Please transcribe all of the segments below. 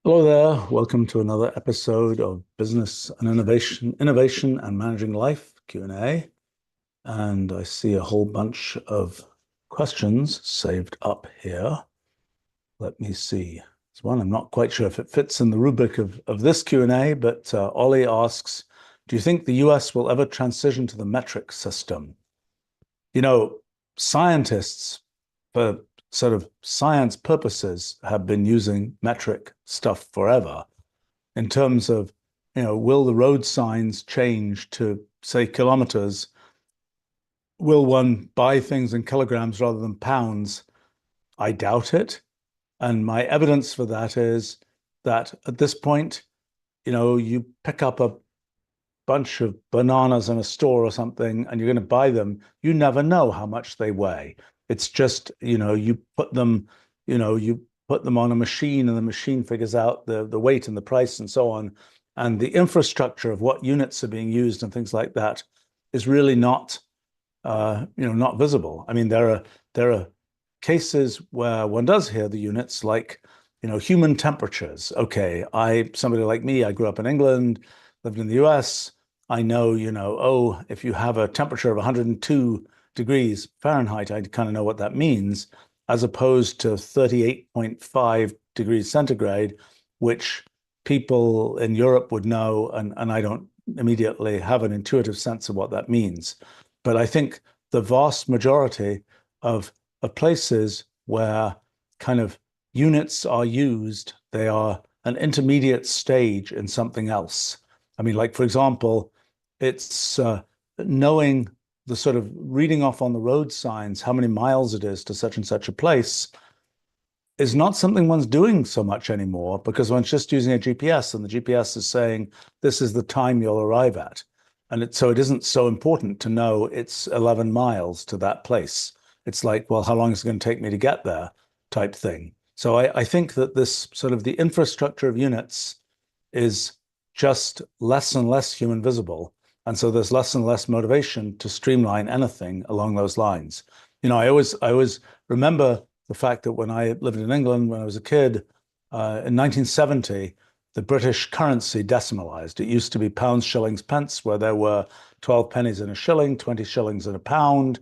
Hello there. Welcome to another episode of Business and Innovation and Managing Life Q&A. And I see a whole bunch of questions saved up here. Let me see. There's one I'm not quite sure if it fits in the rubric of this Q&A, but Ollie asks, do you think the US will ever transition to the metric system? You know, scientists for sort of science purposes have been using metric stuff forever in terms of, will the road signs change to, say, kilometers? Will one buy things in kilograms rather than pounds? I doubt it. And my evidence for that is that at this point, you pick up a bunch of bananas in a store or something and you're going to buy them, you never know how much they weigh. It's just, you put them, you put them on a machine and the machine figures out the weight and the price and so on. And the infrastructure of what units are being used and things like that is really not, not visible. I mean, there are cases where one does hear the units like, human temperatures. Okay, somebody like me, I grew up in England, lived in the US. I know, if you have a temperature of 102 degrees Fahrenheit, I kind of know what that means, as opposed to 38.5 degrees centigrade, which people in Europe would know, and I don't immediately have an intuitive sense of what that means. But I think the vast majority of places where kind of units are used, they are an intermediate stage in something else. I mean, like, for example, it's knowing the sort of reading off on the road signs how many miles it is to such and such a place is not something one's doing so much anymore because one's just using a GPS and the GPS is saying this is the time you'll arrive at. And so it isn't so important to know it's 11 miles to that place. It's like, well, how long is it going to take me to get there type thing. So I think that this sort of the infrastructure of units is just less and less human visible. And so there's less and less motivation to streamline anything along those lines. I always remember the fact that when I lived in England, when I was a kid, in 1970, the British currency decimalized. It used to be pounds, shillings, pence, where there were 12 pennies in a shilling, 20 shillings in a pound.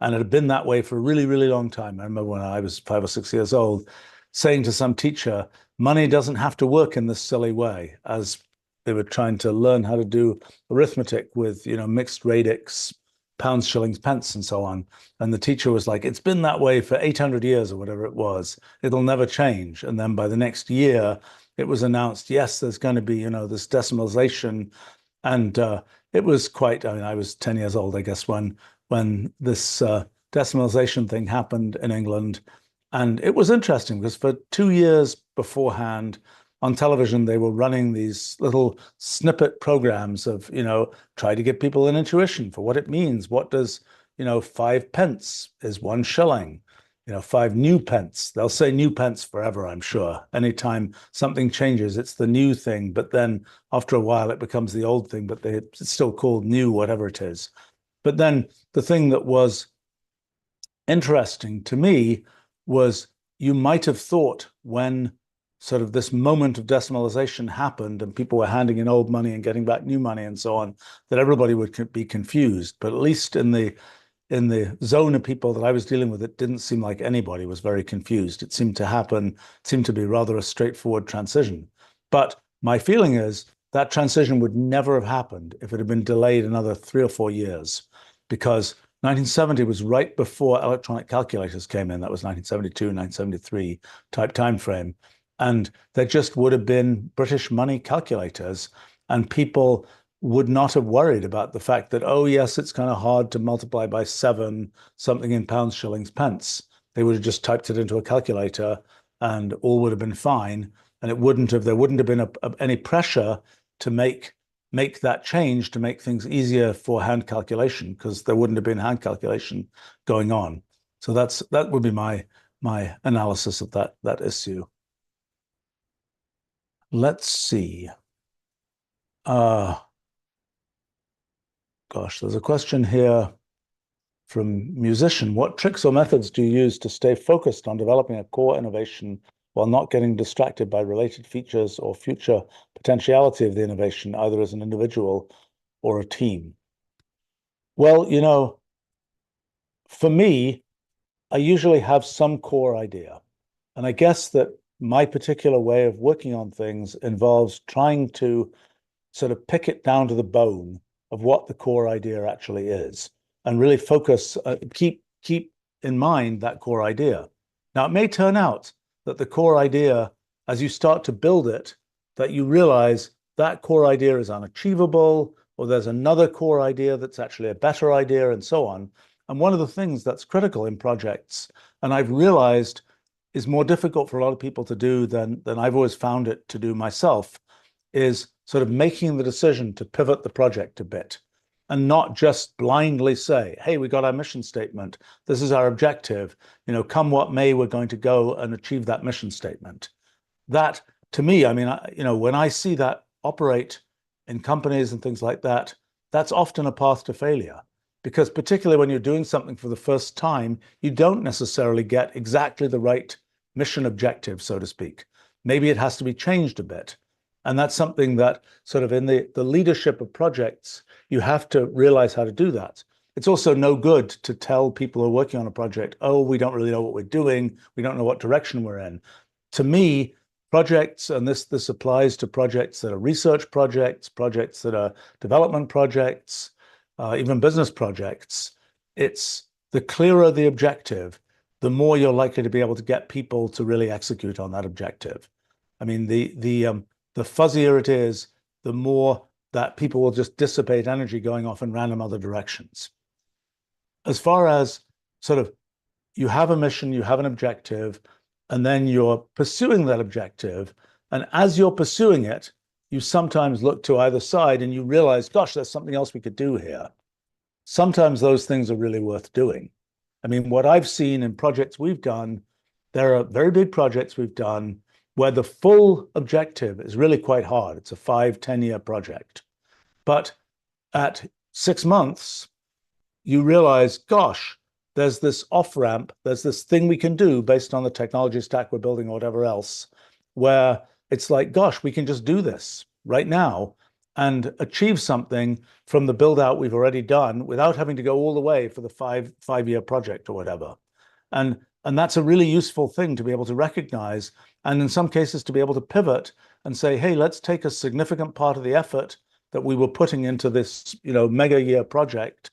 And it had been that way for a really, really long time. I remember when I was 5 or 6 years old, saying to some teacher, money doesn't have to work in this silly way, as they were trying to learn how to do arithmetic with, mixed radix, pounds, shillings, pence, and so on. And the teacher was like, it's been that way for 800 years or whatever it was. It'll never change. And then by the next year, it was announced, yes, there's going to be, this decimalization. And it was quite, I mean, I was 10 years old, I guess, when this decimalization thing happened in England. And it was interesting because for 2 years beforehand, on television, they were running these little snippet programs of, try to give people an intuition for what it means. What does, 5 pence is 1 shilling, 5 new pence. They'll say new pence forever, I'm sure. Anytime something changes, it's the new thing. But then after a while, it becomes the old thing, but it's still called new, whatever it is. But then the thing that was interesting to me was you might have thought when sort of this moment of decimalization happened and people were handing in old money and getting back new money and so on, that everybody would be confused. But at least in the zone of people that I was dealing with, it didn't seem like anybody was very confused. It seemed to be rather a straightforward transition. But my feeling is that transition would never have happened if it had been delayed another 3 or 4 years, because 1970 was right before electronic calculators came in. That was 1972, 1973 type time frame. And there just would have been British money calculators, and people would not have worried about the fact that, oh, yes, it's kind of hard to multiply by 7 something in pounds, shillings, pence. They would have just typed it into a calculator and all would have been fine. And there wouldn't have been any pressure to make that change to make things easier for hand calculation, because there wouldn't have been hand calculation going on. So that would be my analysis of that issue. Let's see. Gosh, there's a question here from musician. What tricks or methods do you use to stay focused on developing a core innovation while not getting distracted by related features or future potentiality of the innovation, either as an individual or a team? Well, for me, I usually have some core idea. And I guess that my particular way of working on things involves trying to sort of pick it down to the bone of what the core idea actually is and really focus, keep in mind that core idea. Now, it may turn out that the core idea, as you start to build it, that you realize that core idea is unachievable, or there's another core idea that's actually a better idea, and so on. And one of the things that's critical in projects, and I've realized is more difficult for a lot of people to do than I've always found it to do myself, is sort of making the decision to pivot the project a bit and not just blindly say, hey, we got our mission statement. This is our objective. Come what may, we're going to go and achieve that mission statement. That, to me, I mean, when I see that operate in companies and things like that, that's often a path to failure. Because particularly when you're doing something for the first time, you don't necessarily get exactly the right mission objective, so to speak. Maybe it has to be changed a bit. And that's something that sort of in the leadership of projects, you have to realize how to do that. It's also no good to tell people who are working on a project, oh, we don't really know what we're doing. We don't know what direction we're in. To me, projects, and this applies to projects that are research projects, projects that are development projects, even business projects, it's the clearer the objective, the more you're likely to be able to get people to really execute on that objective. I mean, the fuzzier it is, the more that people will just dissipate energy going off in random other directions. As far as sort of you have a mission, you have an objective, and then you're pursuing that objective. And as you're pursuing it, you sometimes look to either side and you realize, gosh, there's something else we could do here. Sometimes those things are really worth doing. I mean, what I've seen in projects we've done, there are very big projects we've done where the full objective is really quite hard. It's a 5-10 year project. But at 6 months, you realize, gosh, there's this off-ramp, there's this thing we can do based on the technology stack we're building or whatever else, where it's like, gosh, we can just do this right now and achieve something from the build out we've already done without having to go all the way for the five-year project or whatever. And that's a really useful thing to be able to recognize. And in some cases, to be able to pivot and say, hey, let's take a significant part of the effort that we were putting into this, mega year project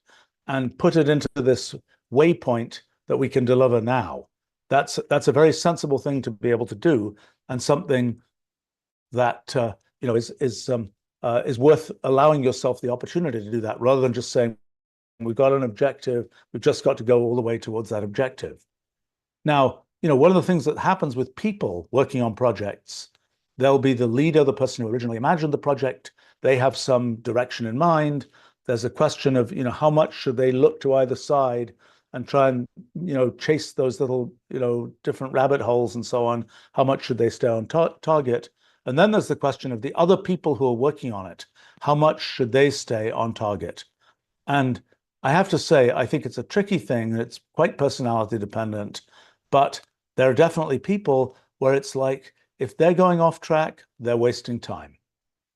and put it into this waypoint that we can deliver now. That's a very sensible thing to be able to do, and something that is worth allowing yourself the opportunity to do that, rather than just saying, we've got an objective, we've just got to go all the way towards that objective. Now, one of the things that happens with people working on projects, they'll be the leader, the person who originally imagined the project. They have some direction in mind. There's a question of, how much should they look to either side and try and, chase those little, different rabbit holes and so on. How much should they stay on target? And then there's the question of the other people who are working on it. How much should they stay on target? And I have to say, I think it's a tricky thing. It's quite personality dependent, but there are definitely people where it's like, if they're going off track, they're wasting time.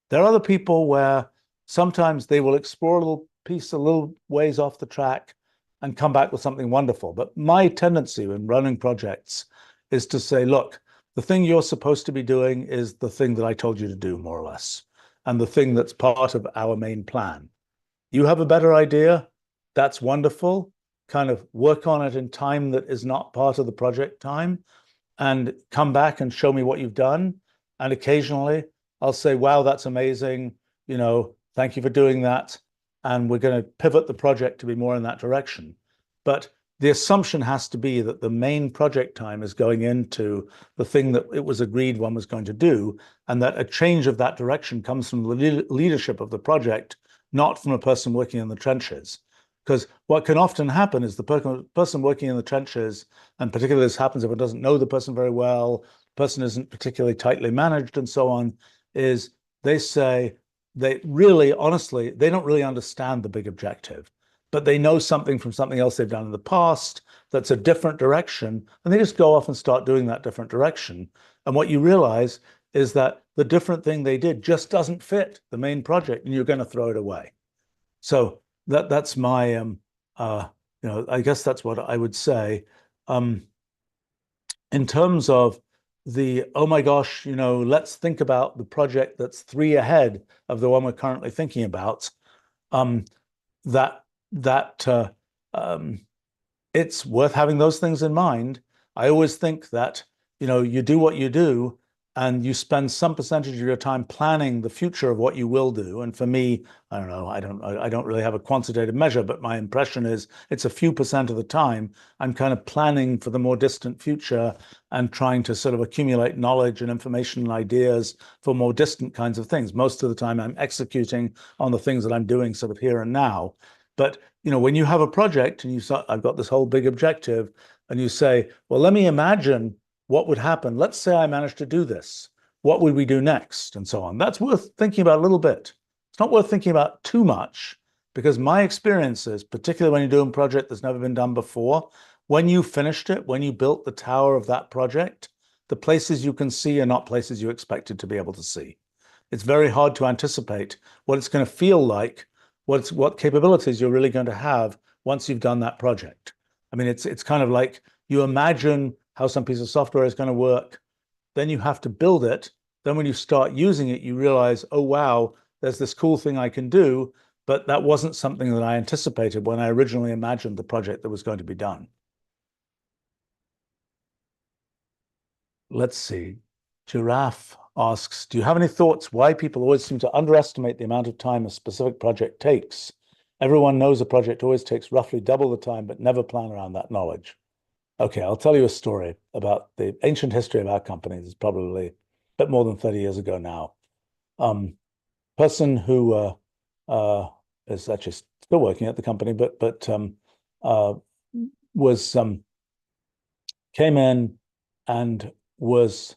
There are other people where sometimes they will explore a little piece, a little ways off the track and come back with something wonderful. But my tendency when running projects is to say, look, the thing you're supposed to be doing is the thing that I told you to do, more or less, and the thing that's part of our main plan. You have a better idea, that's wonderful. Kind of work on it in time that is not part of the project time and come back and show me what you've done. And occasionally I'll say, wow, that's amazing. Thank you for doing that. And we're going to pivot the project to be more in that direction. But the assumption has to be that the main project time is going into the thing that it was agreed one was going to do, and that a change of that direction comes from the leadership of the project, not from a person working in the trenches. Because what can often happen is the person working in the trenches, and particularly this happens if it doesn't know the person very well, the person isn't particularly tightly managed and so on, is they say, they really, honestly, they don't really understand the big objective, but they know something from something else they've done in the past that's a different direction, and they just go off and start doing that different direction. And what you realize is that the different thing they did just doesn't fit the main project, and you're going to throw it away. So that's my I guess that's what I would say. In terms of the, oh my gosh, let's think about the project that's 3 ahead of the one we're currently thinking about. Um, that that It's worth having those things in mind. I always think that, you do what you do and you spend some percentage of your time planning the future of what you will do. And for me, I don't know, I don't really have a quantitative measure, but my impression is it's a few percent of the time I'm kind of planning for the more distant future and trying to sort of accumulate knowledge and information and ideas for more distant kinds of things. Most of the time I'm executing on the things that I'm doing sort of here and now. But when you have a project and I've got this whole big objective, and you say, well, let me imagine what would happen. Let's say I managed to do this. What would we do next? And so on. That's worth thinking about a little bit. It's not worth thinking about too much, because my experiences, particularly when you're doing a project that's never been done before, when you finished it, when you built the tower of that project, the places you can see are not places you expected to be able to see. It's very hard to anticipate what it's going to feel like, what capabilities you're really going to have once you've done that project. I mean, it's kind of like you imagine how some piece of software is going to work, then you have to build it. Then when you start using it, you realize, oh, wow, there's this cool thing I can do, but that wasn't something that I anticipated when I originally imagined the project that was going to be done. Let's see. Giraffe asks, do you have any thoughts why people always seem to underestimate the amount of time a specific project takes? Everyone knows a project always takes roughly double the time, but never plan around that knowledge. Okay, I'll tell you a story about the ancient history of our company. It's probably a bit more than 30 years ago now. Person who is actually still working at the company, but was came in and was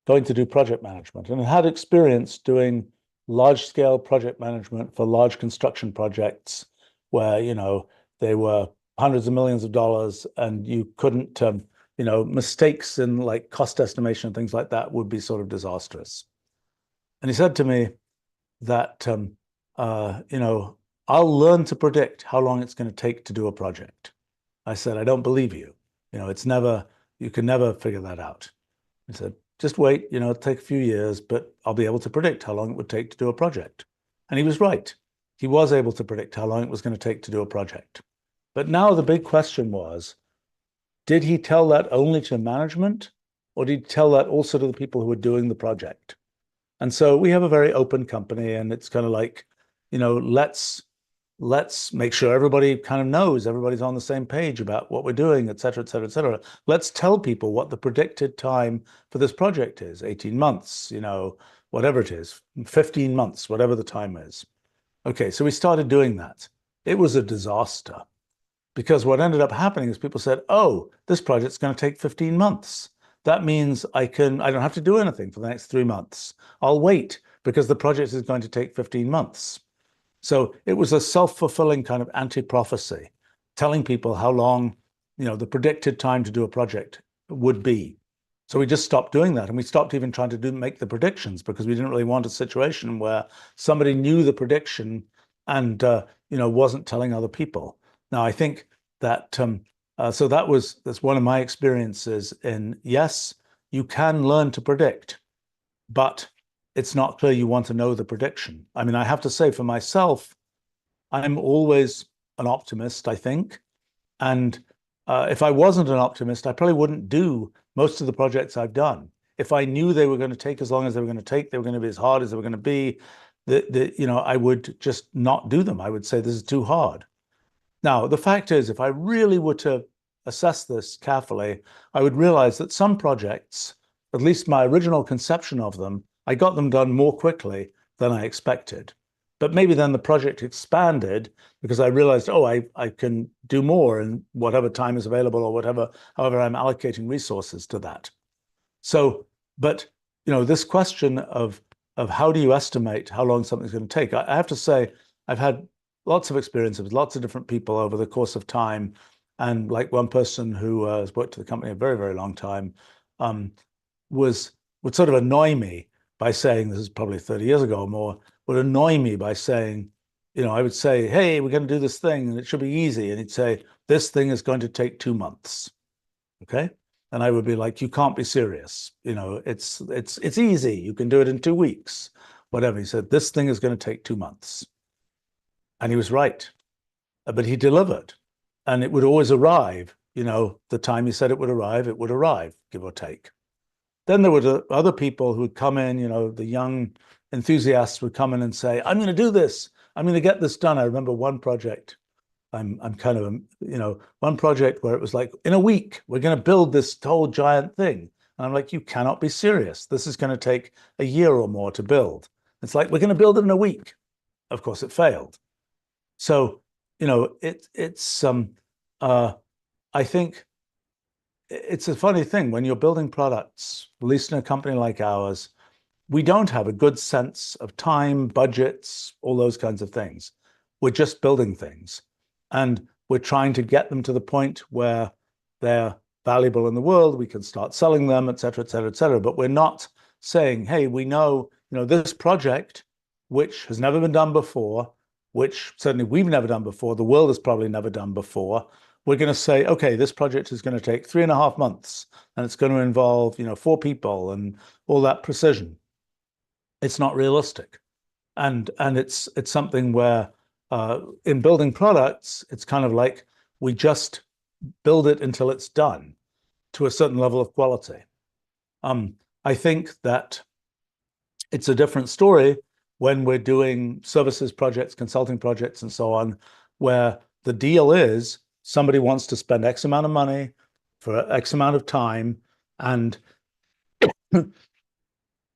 going to do project management and had experience doing large-scale project management for large construction projects where, they were hundreds of millions of dollars, and you couldn't, mistakes in like cost estimation and things like that would be sort of disastrous. And he said to me that, I'll learn to predict how long it's going to take to do a project. I said, I don't believe you. You can never figure that out. He said, just wait, it'll take a few years, but I'll be able to predict how long it would take to do a project. And he was right. He was able to predict how long it was going to take to do a project. But now the big question was, did he tell that only to management, or did he tell that also to the people who were doing the project? And so we have a very open company, and it's kind of like, let's make sure everybody kind of knows, everybody's on the same page about what we're doing, et cetera, et cetera, et cetera. Let's tell people what the predicted time for this project is, 18 months, whatever it is, 15 months, whatever the time is. Okay, so we started doing that. It was a disaster, because what ended up happening is people said, oh, this project's going to take 15 months. That means I don't have to do anything for the next 3 months. I'll wait because the project is going to take 15 months. So it was a self-fulfilling kind of anti-prophecy, telling people how long, the predicted time to do a project would be. So we just stopped doing that, and we stopped even trying to make the predictions, because we didn't really want a situation where somebody knew the prediction and wasn't telling other people. Now, I think that so that's one of my experiences in, yes, you can learn to predict, but it's not clear you want to know the prediction. I mean, I have to say for myself, I'm always an optimist, I think. And if I wasn't an optimist, I probably wouldn't do most of the projects I've done. If I knew they were going to take as long as they were going to take, they were going to be as hard as they were going to be, I would just not do them. I would say this is too hard. Now, the fact is, if I really were to assess this carefully, I would realize that some projects, at least my original conception of them, I got them done more quickly than I expected. But maybe then the project expanded because I realized, oh, I can do more in whatever time is available, or however I'm allocating resources to that. So, but this question of how do you estimate how long something's going to take? I have to say, I've had lots of experience with lots of different people over the course of time. And like one person who has worked at the company a very, very long time, was would sort of annoy me by saying, this is probably 30 years ago or more, would annoy me by saying, I would say, hey, we're going to do this thing and it should be easy. And he'd say, this thing is going to take 2 months. Okay. And I would be like, you can't be serious. It's easy. You can do it in 2 weeks, whatever. He said, this thing is going to take 2 months. And he was right. But he delivered. And it would always arrive. The time he said it would arrive, give or take. Then there were other people who would come in, the young enthusiasts would come in and say, I'm going to do this. I'm going to get this done. I remember one project. I'm kind of, one project where it was like, in a week, we're going to build this whole giant thing. And I'm like, you cannot be serious. This is going to take a year or more to build. It's like, we're going to build it in a week. Of course, it failed. So, I think it's a funny thing when you're building products, at least in a company like ours, we don't have a good sense of time, budgets, all those kinds of things. We're just building things. And we're trying to get them to the point where they're valuable in the world. We can start selling them, et cetera, et cetera, et cetera. But we're not saying, hey, we know, this project, which has never been done before, which certainly we've never done before, the world has probably never done before. We're going to say, okay, this project is going to take 3.5 months, and it's going to involve, 4 people and all that precision. It's not realistic. And it's something where in building products, it's kind of like we just build it until it's done to a certain level of quality. I think that it's a different story when we're doing services projects, consulting projects, and so on, where the deal is somebody wants to spend X amount of money for X amount of time, and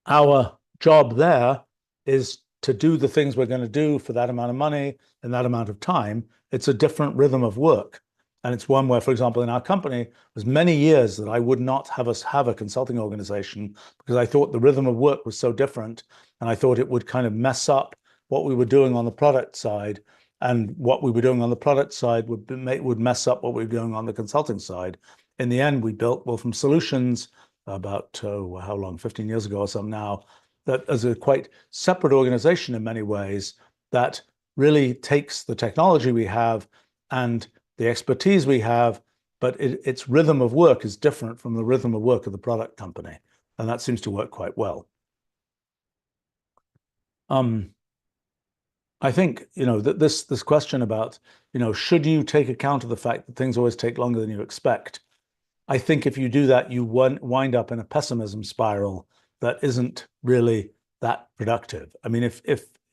our job there is to do the things we're going to do for that amount of money and that amount of time. It's a different rhythm of work. And it's one where, for example, in our company, it was many years that I would not have us have a consulting organization because I thought the rhythm of work was so different. And I thought it would kind of mess up what we were doing on the product side. And what we were doing on the product side would mess up what we were doing on the consulting side. In the end, we built Wolfram Solutions about, how long, 15 years ago or something now, that as a quite separate organization in many ways that really takes the technology we have and the expertise we have, but its rhythm of work is different from the rhythm of work of the product company. And that seems to work quite well. I think, that this question about, should you take account of the fact that things always take longer than you expect? I think if you do that, you wind up in a pessimism spiral that isn't really that productive. I mean, if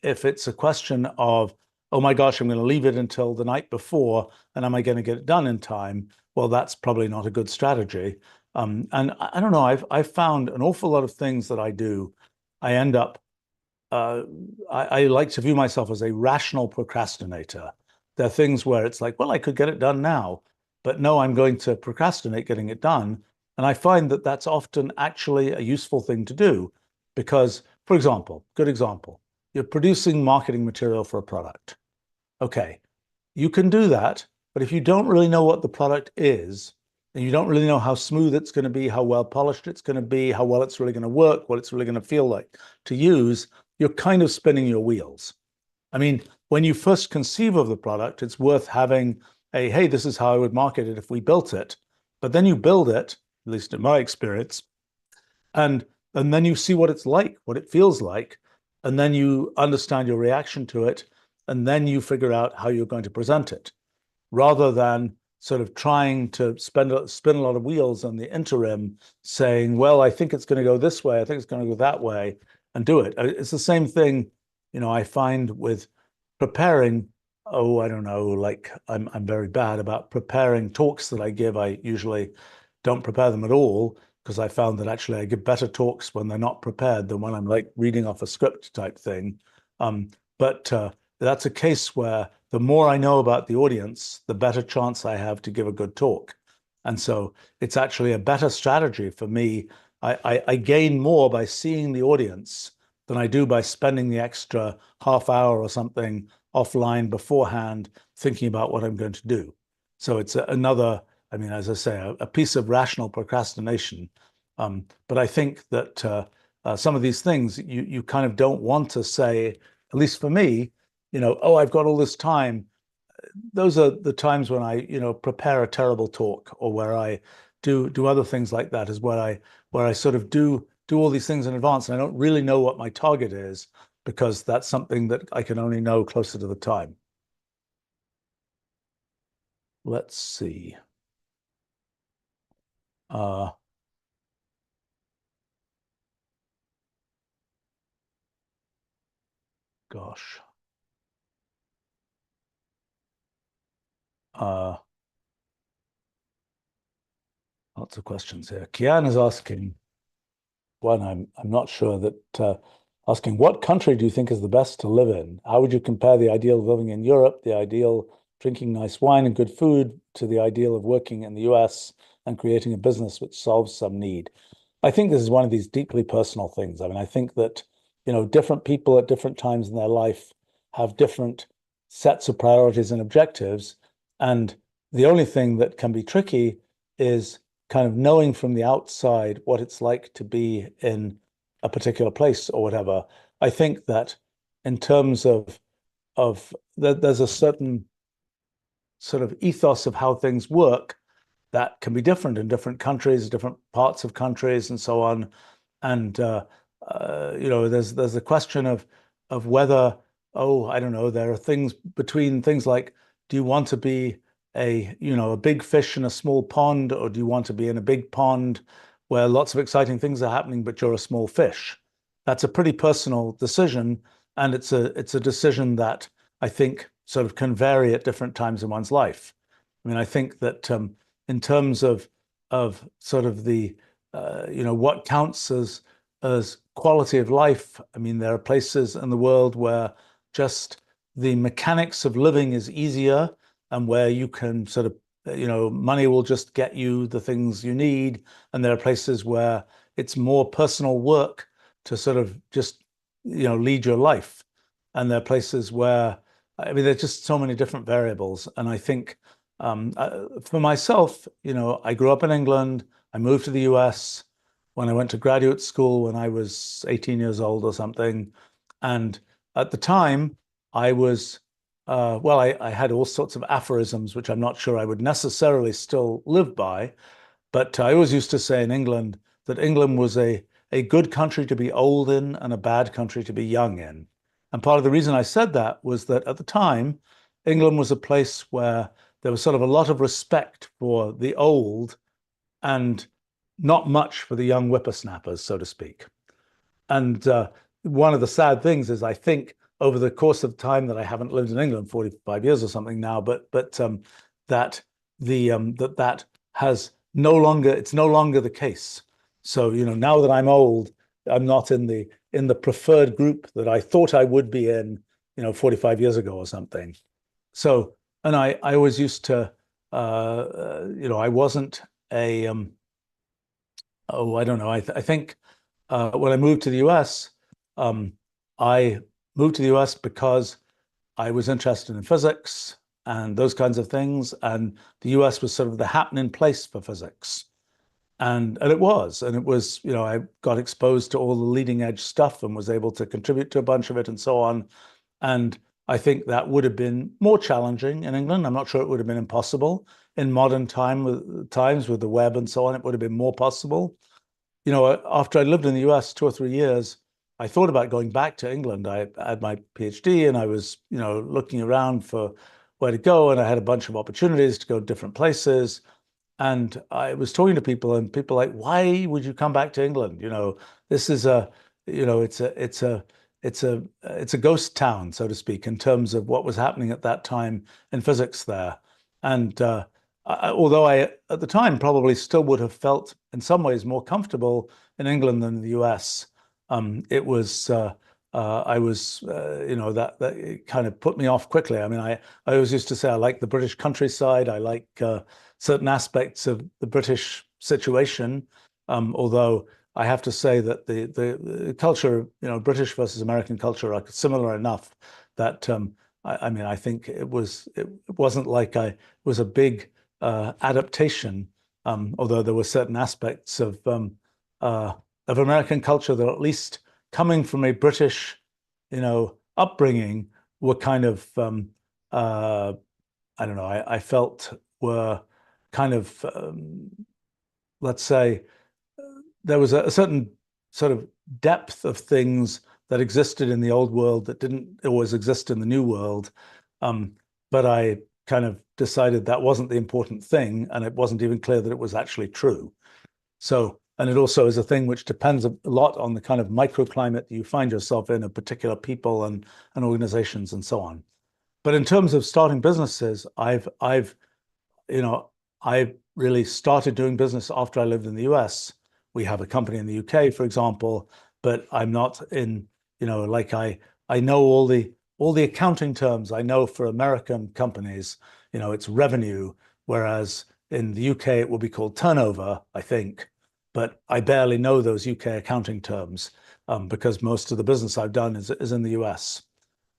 it's a question of, oh my gosh, I'm going to leave it until the night before, and am I going to get it done in time? Well, that's probably not a good strategy. And I don't know, I've found an awful lot of things that I do, I end up, I like to view myself as a rational procrastinator. There are things where it's like, well, I could get it done now, but no, I'm going to procrastinate getting it done. And I find that that's often actually a useful thing to do because, for example, good example, you're producing marketing material for a product. Okay, you can do that, but if you don't really know what the product is, and you don't really know how smooth it's going to be, how well polished it's going to be, how well it's really going to work, what it's really going to feel like to use, you're kind of spinning your wheels. I mean, when you first conceive of the product, it's worth having a, hey, this is how I would market it if we built it. But then you build it, at least in my experience, and then you see what it's like, what it feels like, and then you understand your reaction to it, and then you figure out how you're going to present it, rather than sort of trying to spin a lot of wheels on the interim, saying, well, I think it's going to go this way, I think it's going to go that way, and do it. It's the same thing, I find with preparing. Oh, I don't know, like I'm very bad about preparing talks that I give. I usually don't prepare them at all because I found that actually I give better talks when they're not prepared than when I'm like reading off a script type thing. But that's a case where the more I know about the audience, the better chance I have to give a good talk. And so it's actually a better strategy for me. I gain more by seeing the audience than I do by spending the extra half hour or something offline beforehand thinking about what I'm going to do. So it's another, I mean, as I say, a piece of rational procrastination. But I think that some of these things you kind of don't want to say, at least for me, oh, I've got all this time. Those are the times when I, prepare a terrible talk, or where I do other things like that, is where I sort of do all these things in advance, and I don't really know what my target is, because that's something that I can only know closer to the time. Let's see. Uh, gosh. Uh, Lots of questions here. Kian is asking, one, I'm not sure that asking, what country do you think is the best to live in? How would you compare the ideal of living in Europe, the ideal drinking nice wine and good food, to the ideal of working in the US and creating a business which solves some need? I think this is one of these deeply personal things. I mean, I think that, different people at different times in their life have different sets of priorities and objectives. And the only thing that can be tricky is kind of knowing from the outside what it's like to be in a particular place or whatever. I think that in terms of there's a certain sort of ethos of how things work that can be different in different countries, different parts of countries, and so on. And there's the question of whether, oh, I don't know, there are things between things like, do you want to be a big fish in a small pond, or do you want to be in a big pond where lots of exciting things are happening, but you're a small fish? That's a pretty personal decision, and it's a decision that I think sort of can vary at different times in one's life. I mean, I think that in terms of sort of the what counts as quality of life. I mean, there are places in the world where just the mechanics of living is easier, and where you can sort of money will just get you the things you need. And there are places where it's more personal work to sort of just lead your life. And there are places where, I mean, there's just so many different variables. And I think for myself, I grew up in England. I moved to the US when I went to graduate school when I was 18 years old or something. And at the time, I was, well, I had all sorts of aphorisms, which I'm not sure I would necessarily still live by. But I always used to say in England that England was a good country to be old in and a bad country to be young in. And part of the reason I said that was that at the time, England was a place where there was sort of a lot of respect for the old and not much for the young whippersnappers, so to speak. And one of the sad things is, I think, over the course of time that I haven't lived in England, 45 years or something now, but that that has no longer, it's no longer the case. So, now that I'm old, I'm not in the preferred group that I thought I would be in, 45 years ago or something. So, and I always used to, I wasn't a, oh, I don't know. I think when I moved to the US, um, I moved to the US because I was interested in physics and those kinds of things. And the US was sort of the happening place for physics. And it was, I got exposed to all the leading edge stuff and was able to contribute to a bunch of it and so on. And I think that would have been more challenging in England. I'm not sure it would have been impossible. In modern times with the web and so on, it would have been more possible. After I lived in the US 2 or 3 years, I thought about going back to England. I had my PhD and I was, looking around for where to go, and I had a bunch of opportunities to go to different places. And I was talking to people, and people like, why would you come back to England? This is it's a ghost town, so to speak, in terms of what was happening at that time in physics there. And although I, at the time, probably still would have felt in some ways more comfortable in England than in the US, it was, I was, that kind of put me off quickly. I mean, I always used to say I like the British countryside. I like certain aspects of the British situation, although I have to say that the culture, British versus American culture, are similar enough that I mean, I think it wasn't like I was a big adaptation, although there were certain aspects of American culture that, at least coming from a British, upbringing, were kind of I don't know. I felt were kind of let's say there was a certain sort of depth of things that existed in the old world that didn't always exist in the new world. But I kind of decided that wasn't the important thing, and it wasn't even clear that it was actually true. So, and it also is a thing which depends a lot on the kind of microclimate that you find yourself in, of particular people and organizations and so on. But in terms of starting businesses, you know, I really started doing business after I lived in the US. We have a company in the UK, for example, but I'm not in, like I know all the accounting terms. I know for American companies, it's revenue, whereas in the UK it will be called turnover, I think. But I barely know those UK accounting terms because most of the business I've done is in the US.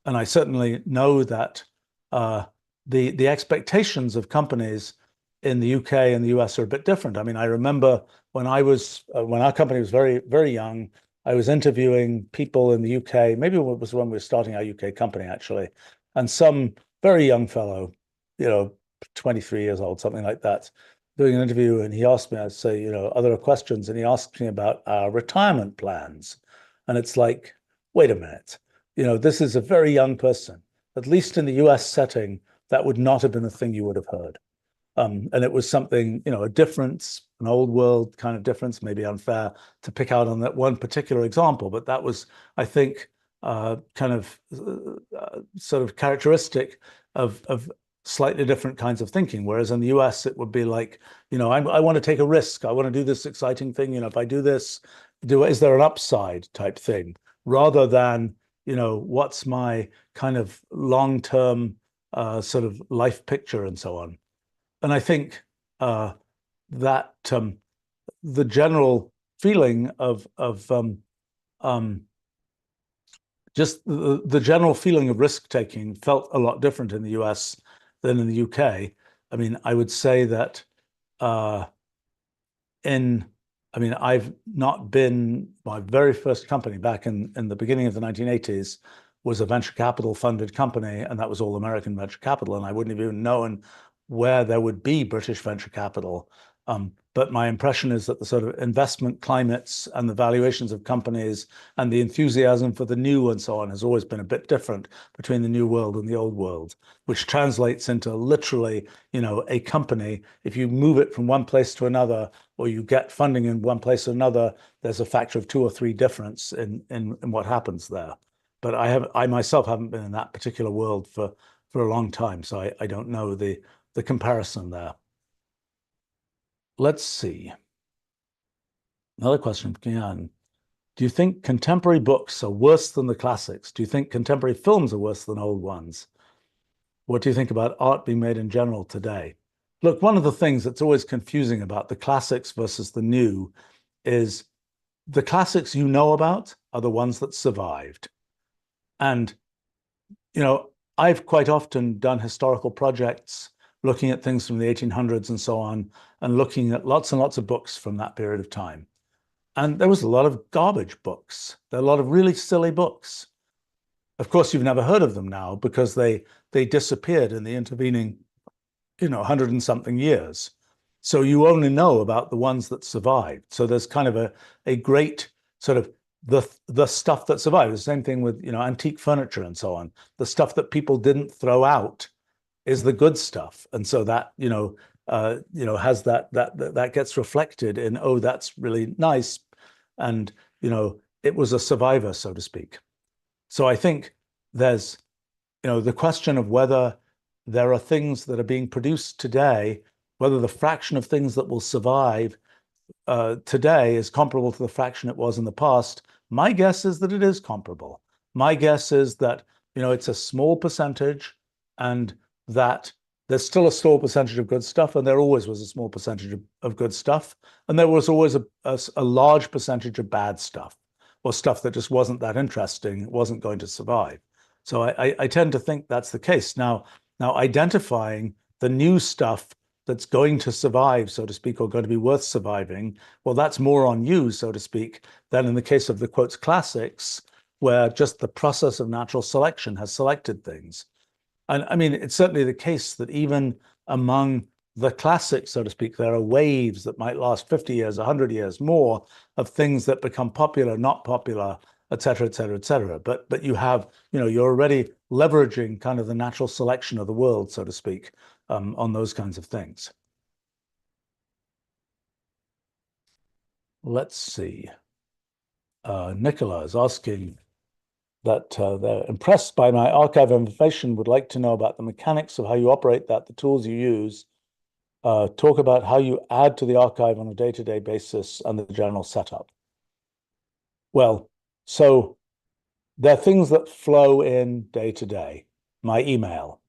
And I certainly know that uh, the expectations of companies in the UK and the US are a bit different. I mean, I remember when when our company was very, very young, I was interviewing people in the UK. Maybe it was when we were starting our UK company, actually, and some very young fellow, you know, 23 years old, something like that, doing an interview, and he asked me, I'd say, are there questions? And he asked me about our retirement plans, and it's like, wait a minute, this is a very young person. At least in the US setting, that would not have been a thing you would have heard. And it was something, a difference, an old world kind of difference, maybe unfair to pick out on that one particular example, but that was, I think, kind of sort of characteristic of slightly different kinds of thinking. Whereas in the US, it would be like, I want to take a risk. I want to do this exciting thing. If I do this, is there an upside type thing, rather than, what's my kind of long-term sort of life picture and so on. And I think that the general feeling of just the general feeling of risk taking felt a lot different in the US than in the UK. I mean, I would say that uh, in I mean, I've not been my very first company back in the beginning of the 1980s was a venture capital funded company, and that was all American venture capital. And I wouldn't have even known where there would be British venture capital. But my impression is that the sort of investment climates and the valuations of companies and the enthusiasm for the new and so on has always been a bit different between the new world and the old world, which translates into literally, a company. If you move it from one place to another, or you get funding in one place or another, there's a factor of 2 or 3 difference in what happens there. But I myself haven't been in that particular world for a long time, so I don't know the comparison there. Let's see. Another question from Kian. Do you think contemporary books are worse than the classics? Do you think contemporary films are worse than old ones? What do you think about art being made in general today? Look, one of the things that's always confusing about the classics versus the new is the classics about are the ones that survived. And, I've quite often done historical projects looking at things from the 1800s and so on, and looking at lots and lots of books from that period of time. And there was a lot of garbage books. There are a lot of really silly books. Of course, you've never heard of them now because they disappeared in the intervening, 100 and something years. So you only know about the ones that survived. So there's kind of a great sort of the stuff that survived. The same thing with, antique furniture and so on. The stuff that people didn't throw out is the good stuff. And so that, has that gets reflected in, oh, that's really nice. And, it was a survivor, so to speak. So I think there's, the question of whether there are things that are being produced today, whether the fraction of things that will survive today is comparable to the fraction it was in the past. My guess is that it is comparable. My guess is that, it's a small percentage, and that there's still a small percentage of good stuff, and there always was a small percentage of good stuff, and there was always a large percentage of bad stuff, or stuff that just wasn't that interesting, wasn't going to survive. So I tend to think that's the case. Now identifying the new stuff that's going to survive, so to speak, or going to be worth surviving, well, that's more on you, so to speak, than in the case of the quotes classics, where just the process of natural selection has selected things. And I mean, it's certainly the case that even among the classics, so to speak, there are waves that might last 50 years, 100 years more of things that become popular, not popular, et cetera, et cetera, et cetera. But you have, you're already leveraging kind of the natural selection of the world, so to speak, on those kinds of things. Let's see. Nicola is asking that they're impressed by my archive information, would like to know about the mechanics of how you operate that, the tools you use, talk about how you add to the archive on a day-to-day basis and the general setup. Well, so there are things that flow in day to day. My email,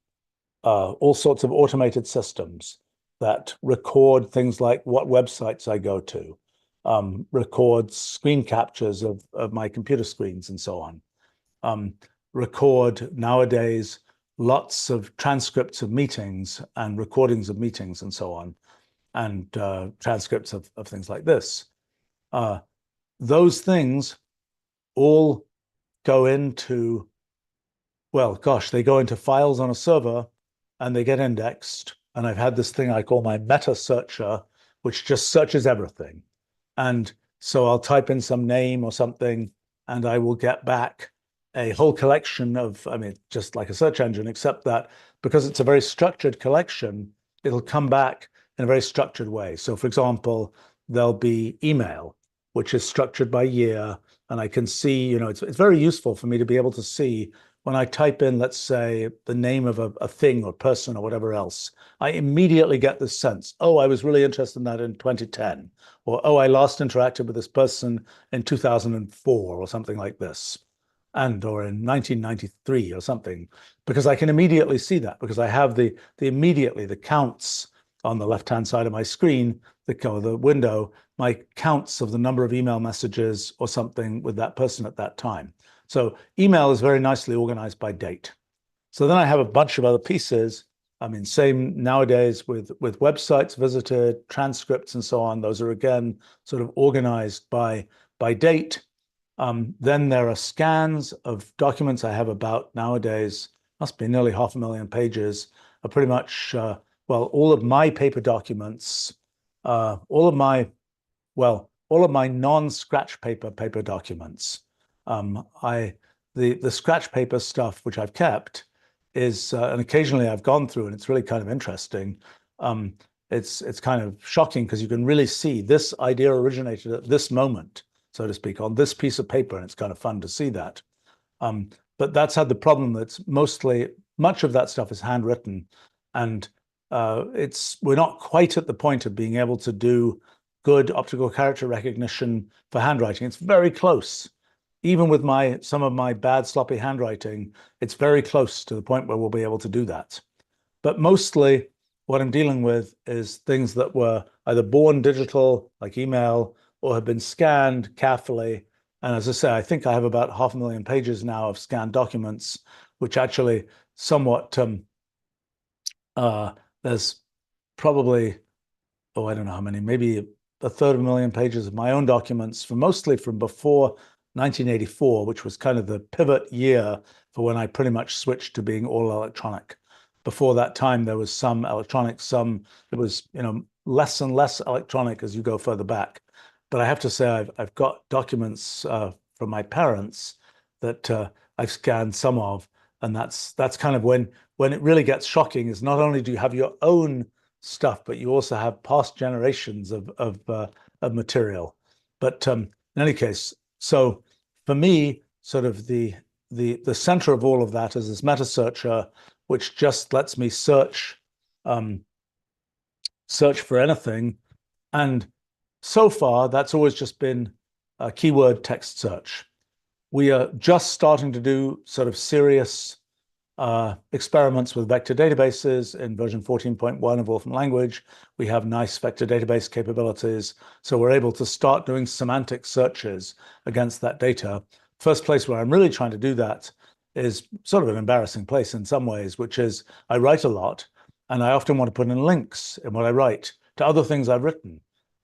all sorts of automated systems that record things like what websites I go to, record screen captures of my computer screens and so on. Record nowadays lots of transcripts of meetings and recordings of meetings and so on, and transcripts of things like this. Those things all go into, well, gosh, they go into files on a server and they get indexed. And I've had this thing I call my meta searcher, which just searches everything. And so I'll type in some name or something, and I will get back a whole collection of, I mean, just like a search engine, except that because it's a very structured collection, it'll come back in a very structured way. So for example, there'll be email, which is structured by year. And I can see, it's very useful for me to be able to see when I type in, let's say, the name of a thing or person or whatever else, I immediately get this sense, oh, I was really interested in that in 2010, or oh, I last interacted with this person in 2004 or something like this, or in 1993 or something, because I can immediately see that because I have the counts on the left-hand side of my screen, the window, my counts of the number of email messages or something with that person at that time. So email is very nicely organized by date. So then I have a bunch of other pieces. I mean, same nowadays with websites visited, transcripts and so on. Those are again sort of organized by date. Then there are scans of documents I have about nowadays, must be nearly 500,000 pages, are pretty much, well, all of my paper documents, all of my non-scratch paper documents. The scratch paper stuff, which I've kept, is, and occasionally I've gone through, and it's really kind of interesting. It's kind of shocking because you can really see this idea originated at this moment, so to speak, on this piece of paper, and it's kind of fun to see that. But that's had the problem that's much of that stuff is handwritten, and we're not quite at the point of being able to do good optical character recognition for handwriting. It's very close. Even with some of my bad sloppy handwriting, it's very close to the point where we'll be able to do that. But mostly what I'm dealing with is things that were either born digital, like email, or have been scanned carefully. And as I say, I think I have about 500,000 pages now of scanned documents, which actually somewhat, there's probably, oh, I don't know how many, maybe a third of a million pages of my own documents mostly from before 1984, which was kind of the pivot year for when I pretty much switched to being all electronic. Before that time, there was some electronic, it was, less and less electronic as you go further back. But I have to say, I've got documents from my parents that I've scanned some of, and that's kind of when it really gets shocking. Is not only do you have your own stuff, but you also have past generations of material. But in any case, so for me, sort of the center of all of that is this meta searcher, which just lets me search for anything. And so far, that's always just been a keyword text search. We are just starting to do sort of serious experiments with vector databases in version 14.1 of Wolfram language. We have nice vector database capabilities. So we're able to start doing semantic searches against that data. First place where I'm really trying to do that is sort of an embarrassing place in some ways, which is I write a lot. And I often want to put in links in what I write to other things I've written.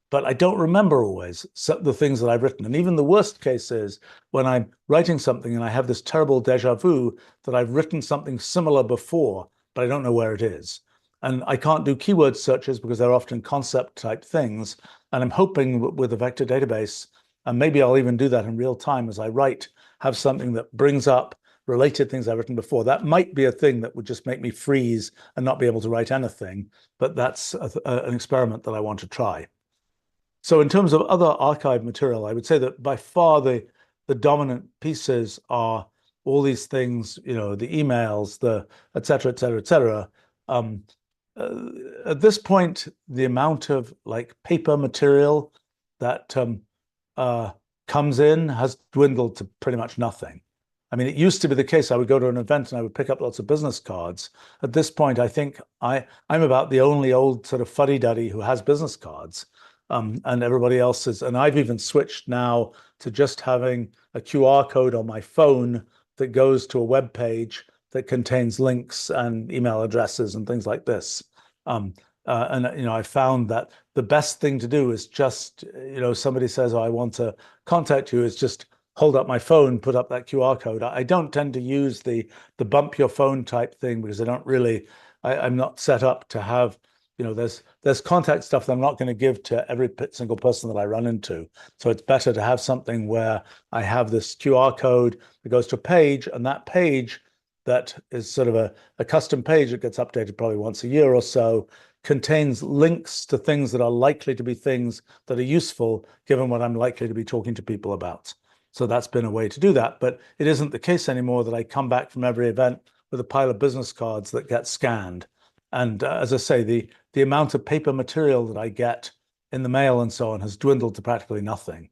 But I don't remember always the things that I've written. And even the worst case is when I'm writing something and I have this terrible deja vu that I've written something similar before, but I don't know where it is. And I can't do keyword searches because they're often concept type things. And I'm hoping with a vector database, and maybe I'll even do that in real time as I write, have something that brings up related things I've written before. That might be a thing that would just make me freeze and not be able to write anything. But that's an experiment that I want to try. So in terms of other archive material, I would say that by far the dominant pieces are all these things, the emails, the et cetera, et cetera, et cetera. At this point, the amount of like paper material that comes in has dwindled to pretty much nothing. I mean, it used to be the case I would go to an event and I would pick up lots of business cards. At this point, I think I'm about the only old sort of fuddy-duddy who has business cards. And everybody else is, and I've even switched now to just having a QR code on my phone that goes to a web page that contains links and email addresses and things like this. And I found that the best thing to do is just, somebody says, "Oh, I want to contact you," is just hold up my phone, put up that QR code. I don't tend to use the bump your phone type thing because I don't really, I'm not set up to have, there's contact stuff that I'm not going to give to every single person that I run into. So it's better to have something where I have this QR code that goes to a page, and that page that is sort of a custom page that gets updated probably once a year or so, contains links to things that are likely to be things that are useful given what I'm likely to be talking to people about. So that's been a way to do that. But it isn't the case anymore that I come back from every event with a pile of business cards that get scanned. And as I say, the amount of paper material that I get in the mail and so on has dwindled to practically nothing.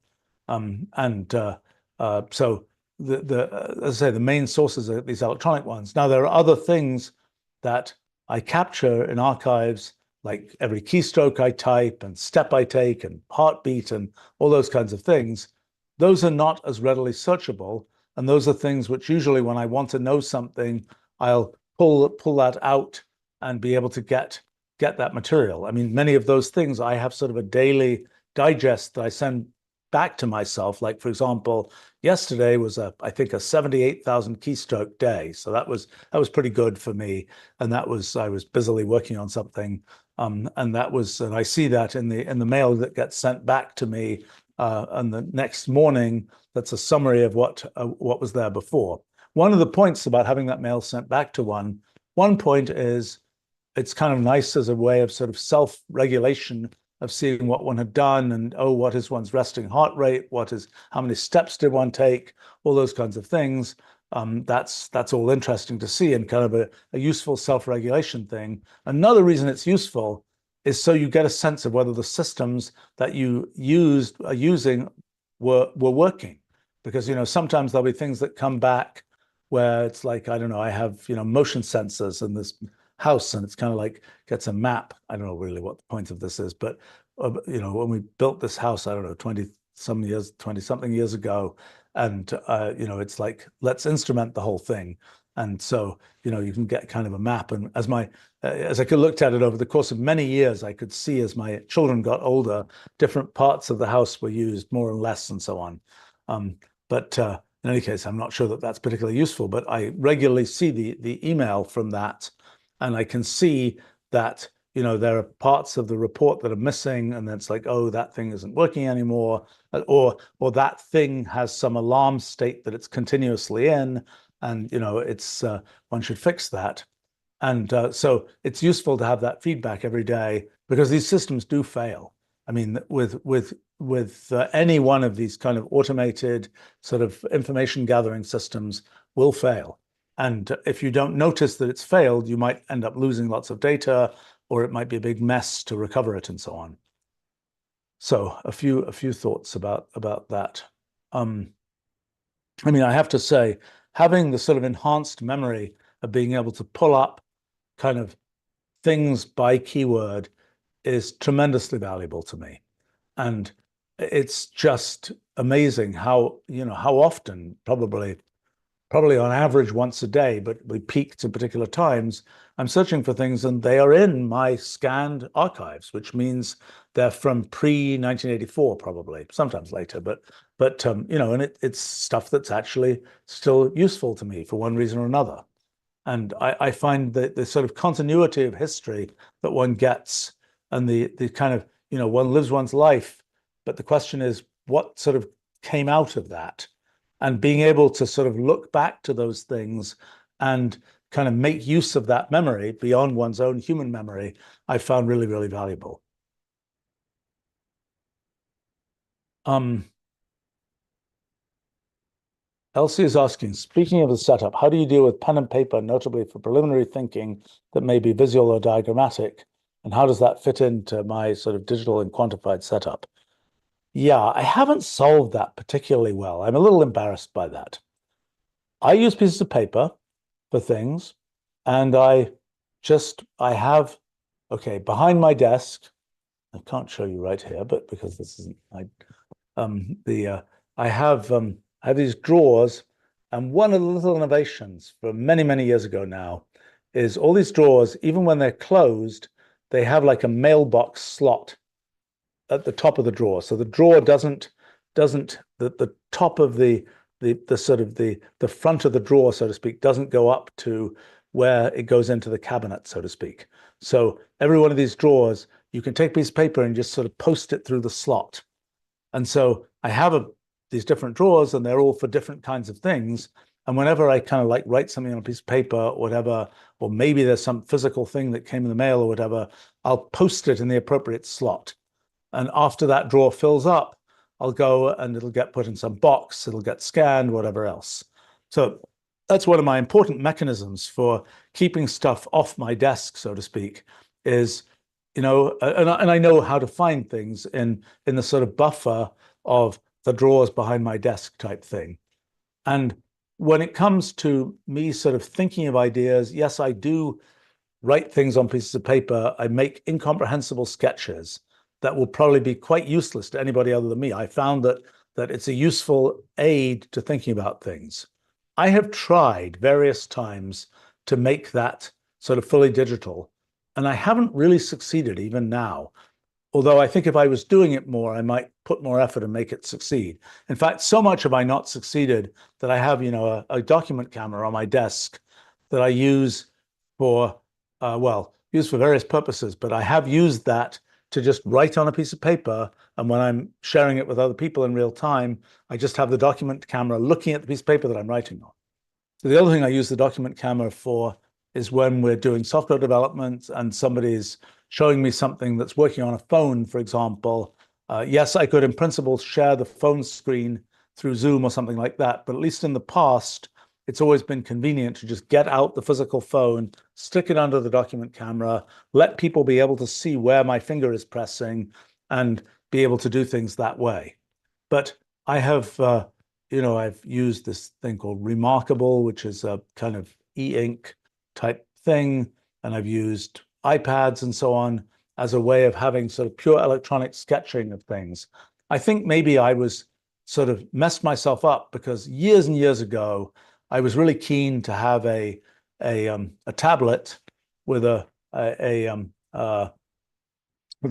So as I say, the main sources are these electronic ones. Now, there are other things that I capture in archives, like every keystroke I type and step I take and heartbeat and all those kinds of things. Those are not as readily searchable. And those are things which usually when I want to know something, I'll pull that out and be able to get that material. I mean, many of those things I have sort of a daily digest that I send back to myself. Like, for example, yesterday was I think a 78,000 keystroke day. So that was pretty good for me. And I was busily working on something. And I see that in the mail that gets sent back to me and the next morning. That's a summary of what was there before. One of the points about having that mail sent back to one point is it's kind of nice as a way of sort of self-regulation of seeing what one had done and, oh, what is one's resting heart rate? How many steps did one take? All those kinds of things. That's all interesting to see and kind of a useful self-regulation thing. Another reason it's useful is so you get a sense of whether the systems that you are using were working. Because, sometimes there'll be things that come back where it's like, I don't know, I have, motion sensors in this house, and it's kind of like gets a map. I don't know really what the point of this is, but when we built this house, I don't know, 20 something years ago, and it's like, let's instrument the whole thing. And so, you can get kind of a map. And as I looked at it over the course of many years, I could see as my children got older, different parts of the house were used more and less and so on. But in any case, I'm not sure that that's particularly useful, but I regularly see the email from that. And I can see that, there are parts of the report that are missing, and then it's like, oh, that thing isn't working anymore, or that thing has some alarm state that it's continuously in, and it's one should fix that. And so it's useful to have that feedback every day because these systems do fail. I mean, with any one of these kind of automated sort of information gathering systems will fail. And if you don't notice that it's failed, you might end up losing lots of data, or it might be a big mess to recover it and so on. So a few thoughts about that. I mean, I have to say, having the sort of enhanced memory of being able to pull up kind of things by keyword is tremendously valuable to me. And it's just amazing how often, probably probably on average once a day, but we peaked at particular times. I'm searching for things and they are in my scanned archives, which means they're from pre-1984, probably, sometimes later, but and it's stuff that's actually still useful to me for one reason or another. And I find that the sort of continuity of history that one gets and the kind of, one lives one's life, but the question is what sort of came out of that? And being able to sort of look back to those things and kind of make use of that memory beyond one's own human memory, I found really, really valuable. Um, Elsie is asking, speaking of the setup, how do you deal with pen and paper, notably for preliminary thinking that may be visual or diagrammatic? And how does that fit into my sort of digital and quantified setup? Yeah, I haven't solved that particularly well. I'm a little embarrassed by that. I use pieces of paper for things, and I have, okay, behind my desk, I can't show you right here, but because this isn't, the I have these drawers, and one of the little innovations from many, many years ago now is all these drawers, even when they're closed, they have like a mailbox slot at the top of the drawer. So the drawer doesn't the top of the sort of the front of the drawer, so to speak, doesn't go up to where it goes into the cabinet, so to speak. So every one of these drawers, you can take a piece of paper and just sort of post it through the slot. And so I have these different drawers, and they're all for different kinds of things. And whenever I kind of like write something on a piece of paper or whatever, or maybe there's some physical thing that came in the mail or whatever, I'll post it in the appropriate slot. And after that drawer fills up, I'll go and it'll get put in some box, it'll get scanned, whatever else. So that's one of my important mechanisms for keeping stuff off my desk, so to speak, is, and I know how to find things in the sort of buffer of the drawers behind my desk type thing. And when it comes to me sort of thinking of ideas, yes, I do write things on pieces of paper. I make incomprehensible sketches that will probably be quite useless to anybody other than me. I found that it's a useful aid to thinking about things. I have tried various times to make that sort of fully digital, and I haven't really succeeded even now. Although I think if I was doing it more, I might put more effort and make it succeed. In fact, so much have I not succeeded that I have, a document camera on my desk that I use for, used for various purposes, but I have used that to just write on a piece of paper. And when I'm sharing it with other people in real time, I just have the document camera looking at the piece of paper that I'm writing on. So the other thing I use the document camera for is when we're doing software development and somebody's showing me something that's working on a phone, for example. Yes, I could in principle share the phone screen through Zoom or something like that, but at least in the past, it's always been convenient to just get out the physical phone, stick it under the document camera, let people be able to see where my finger is pressing and be able to do things that way. But I have, I've used this thing called Remarkable, which is a kind of e-ink type thing. And I've used iPads and so on as a way of having sort of pure electronic sketching of things. I think maybe I was sort of messed myself up because years and years ago, I was really keen to have a tablet with with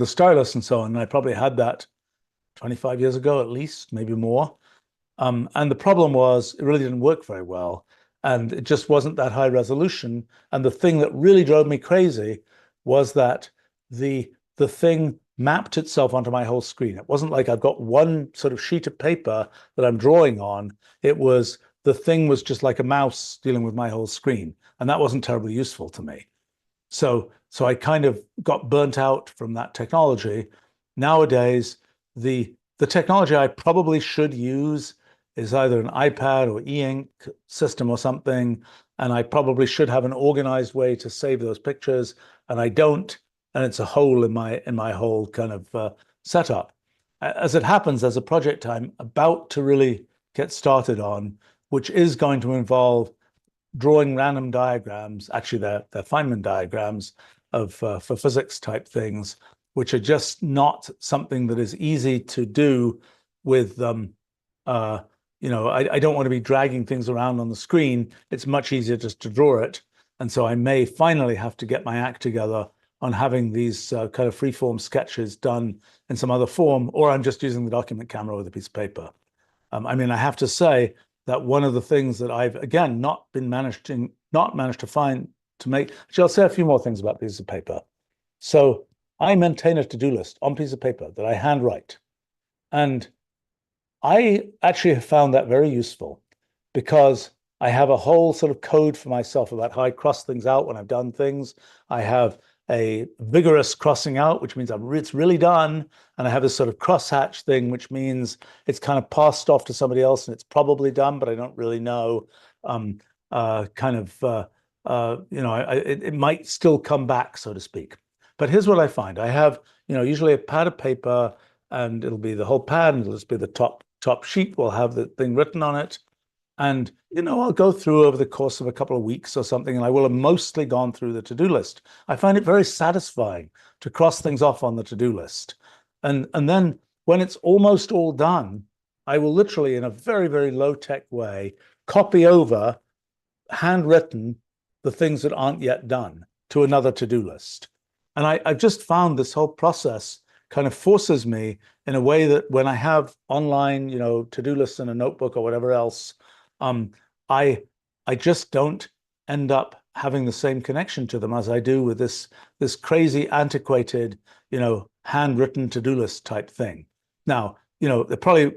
a stylus and so on. And I probably had that 25 years ago at least, maybe more. And the problem was it really didn't work very well. And it just wasn't that high resolution. And the thing that really drove me crazy was that the thing mapped itself onto my whole screen. It wasn't like I've got one sort of sheet of paper that I'm drawing on. The thing was just like a mouse dealing with my whole screen. And that wasn't terribly useful to me. So I kind of got burnt out from that technology. Nowadays, the technology I probably should use is either an iPad or e-ink system or something, and I probably should have an organized way to save those pictures, and I don't, and it's a hole in my whole kind of setup. As it happens, there's a project I'm about to really get started on, which is going to involve drawing random diagrams. Actually, they're Feynman diagrams of for physics type things, which are just not something that is easy to do with I don't want to be dragging things around on the screen. It's much easier just to draw it. And so I may finally have to get my act together on having these kind of free-form sketches done in some other form, or I'm just using the document camera with a piece of paper. I mean, I have to say that one of the things that I've, again, not managed to find to make, actually, I'll say a few more things about pieces of paper. So I maintain a to-do list on piece of paper that I handwrite. And I actually have found that very useful because I have a whole sort of code for myself about how I cross things out when I've done things. I have a vigorous crossing out, which means it's really done. And I have this sort of crosshatch thing, which means it's kind of passed off to somebody else and it's probably done, but I don't really know. It might still come back, so to speak. But here's what I find. I have, usually a pad of paper, and it'll be the whole pad, and it'll just be the top sheet will have the thing written on it. And, I'll go through over the course of a couple of weeks or something, and I will have mostly gone through the to-do list. I find it very satisfying to cross things off on the to-do list. And then when it's almost all done, I will literally, in a very, very low-tech way, copy over, handwritten, the things that aren't yet done to another to-do list. And I've just found this whole process kind of forces me in a way that when I have online, to-do lists in a notebook or whatever else, I just don't end up having the same connection to them as I do with this crazy antiquated, handwritten to-do list type thing. Now, they're probably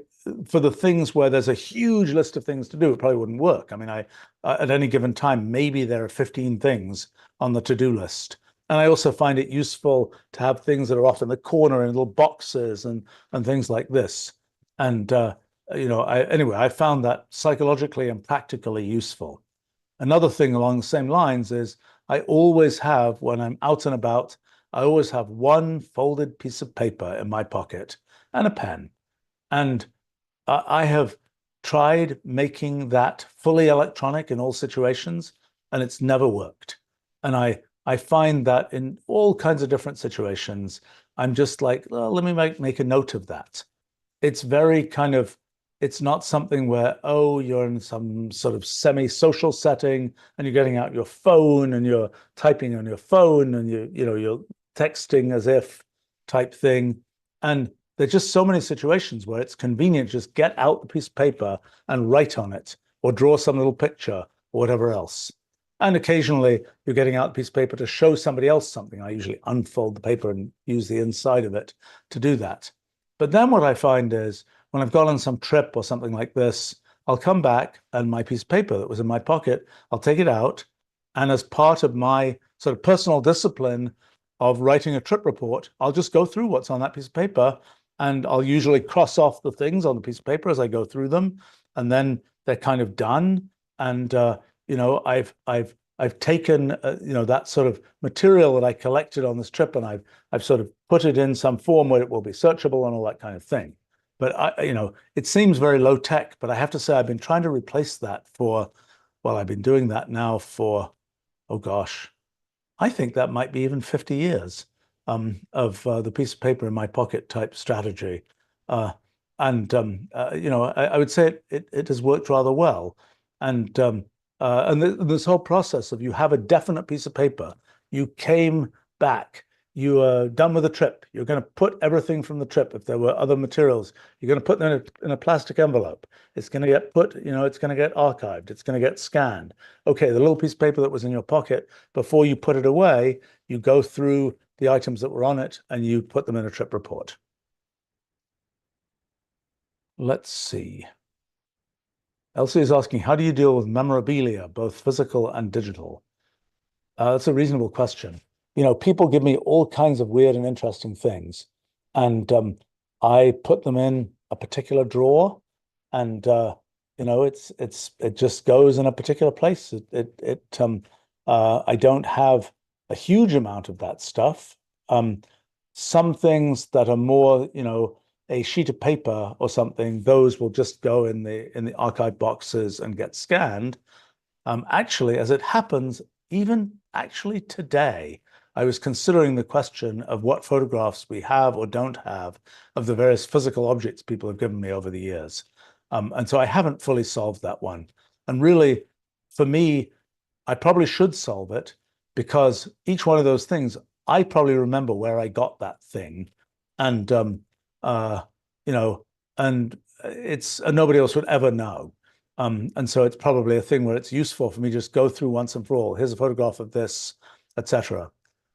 for the things where there's a huge list of things to do, it probably wouldn't work. I mean, at any given time, maybe there are 15 things on the to-do list. And I also find it useful to have things that are off in the corner in little boxes and things like this. And I found that psychologically and practically useful. Another thing along the same lines is I always have, when I'm out and about, I always have one folded piece of paper in my pocket and a pen. And I have tried making that fully electronic in all situations, and it's never worked. And I find that in all kinds of different situations, I'm just like, well, let me make a note of that. It's very kind of, it's not something where, oh, you're in some sort of semi-social setting and you're getting out your phone and you're typing on your phone and you're texting as if type thing. And there's just so many situations where it's convenient to just get out the piece of paper and write on it or draw some little picture or whatever else. And occasionally you're getting out a piece of paper to show somebody else something. I usually unfold the paper and use the inside of it to do that. But then what I find is when I've gone on some trip or something like this, I'll come back and my piece of paper that was in my pocket, I'll take it out. And as part of my sort of personal discipline of writing a trip report, I'll just go through what's on that piece of paper. And I'll usually cross off the things on the piece of paper as I go through them. And then they're kind of done. And, I've taken, that sort of material that I collected on this trip and I've sort of put it in some form where it will be searchable and all that kind of thing. But it seems very low tech, but I have to say I've been trying to replace that I've been doing that now for, oh gosh, I think that might be even 50 years of the piece of paper in my pocket type strategy. I would say it has worked rather well. And this whole process of you have a definite piece of paper, you came back, you are done with the trip, you're going to put everything from the trip, if there were other materials, you're going to put them in a plastic envelope. It's going to get put, it's going to get archived, it's going to get scanned. Okay, the little piece of paper that was in your pocket, before you put it away, you go through the items that were on it and you put them in a trip report. Let's see. Elsie is asking, how do you deal with memorabilia, both physical and digital? That's a reasonable question. People give me all kinds of weird and interesting things. And I put them in a particular drawer and, it just goes in a particular place. I don't have a huge amount of that stuff. Some things that are more, a sheet of paper or something, those will just go in the archive boxes and get scanned. Actually, as it happens, even actually today, I was considering the question of what photographs we have or don't have of the various physical objects people have given me over the years. And so I haven't fully solved that one. And really, for me, I probably should solve it because each one of those things, I probably remember where I got that thing. And, uh, you know, and nobody else would ever know. And so it's probably a thing where it's useful for me to just go through once and for all. Here's a photograph of this, etc.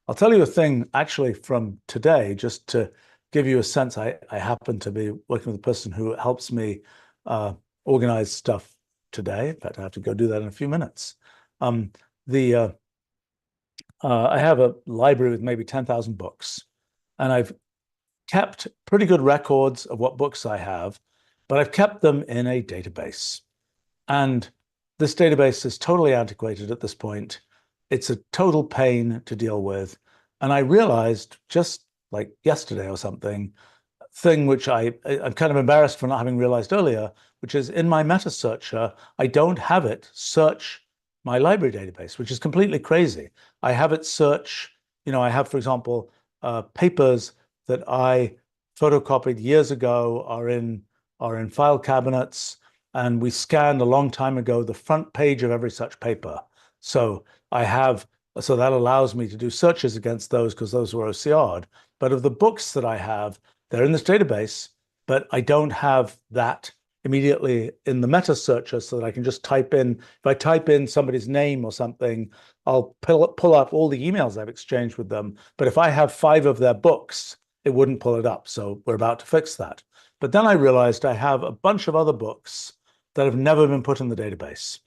I'll tell you a thing actually from today, just to give you a sense. I happen to be working with a person who helps me organize stuff today. In fact, I have to go do that in a few minutes. The I have a library with maybe 10,000 books, and I've kept pretty good records of what books I have, but I've kept them in a database. And this database is totally antiquated at this point. It's a total pain to deal with. And I realized just like yesterday or something, thing which I'm kind of embarrassed for not having realized earlier, which is in my meta searcher, I don't have it search my library database, which is completely crazy. I have it search, I have, for example, papers that I photocopied years ago are in file cabinets, and we scanned a long time ago the front page of every such paper. So so that allows me to do searches against those because those were OCR'd. But of the books that I have, they're in this database, but I don't have that immediately in the meta searcher so that I can just type in, if I type in somebody's name or something, I'll pull up all the emails I've exchanged with them. But if I have 5 of their books, it wouldn't pull it up. So we're about to fix that. But then I realized I have a bunch of other books that have never been put in the database.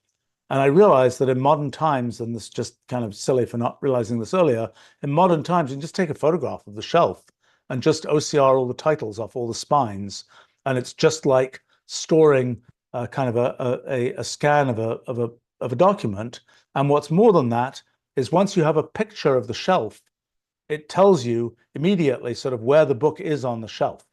And I realized that in modern times, and this is just kind of silly for not realizing this earlier, in modern times, you can just take a photograph of the shelf and just OCR all the titles off all the spines. And it's just like storing kind of a scan of a document. And what's more than that is once you have a picture of the shelf, it tells you immediately sort of where the book is on the shelf.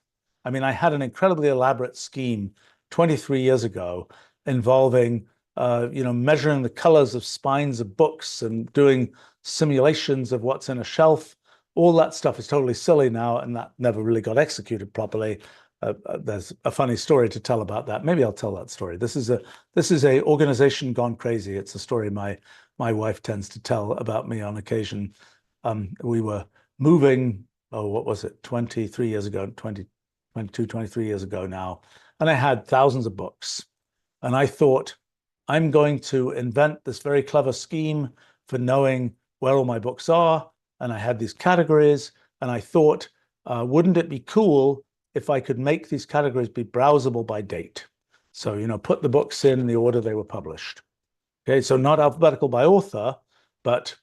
I mean, I had an incredibly elaborate scheme 23 years ago involving measuring the colors of spines of books and doing simulations of what's in a shelf. All that stuff is totally silly now, and that never really got executed properly. There's a funny story to tell about that. Maybe I'll tell that story. This is a organization gone crazy. It's a story my wife tends to tell about me on occasion. We were moving, what was it, 23 years ago, 22, 23 years ago now, and I had thousands of books. And I thought, I'm going to invent this very clever scheme for knowing where all my books are. And I had these categories, and I thought, wouldn't it be cool if I could make these categories be browsable by date? So, put the books in the order they were published. Okay, so not alphabetical by author, but,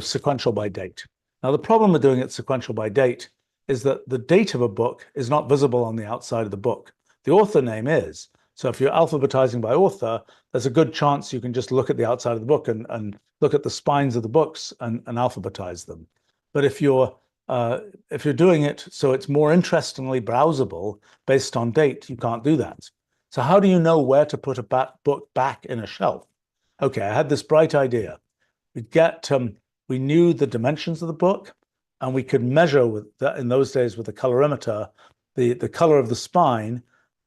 sequential by date. Now, the problem with doing it sequential by date is that the date of a book is not visible on the outside of the book. The author name is. So if you're alphabetizing by author, there's a good chance you can just look at the outside of the book and look at the spines of the books and alphabetize them. But if you're doing it so it's more interestingly browsable based on date, you can't do that. So how do you know where to put a book back in a shelf? Okay, I had this bright idea. We knew the dimensions of the book, and we could measure with that in those days with the colorimeter, the color of the spine,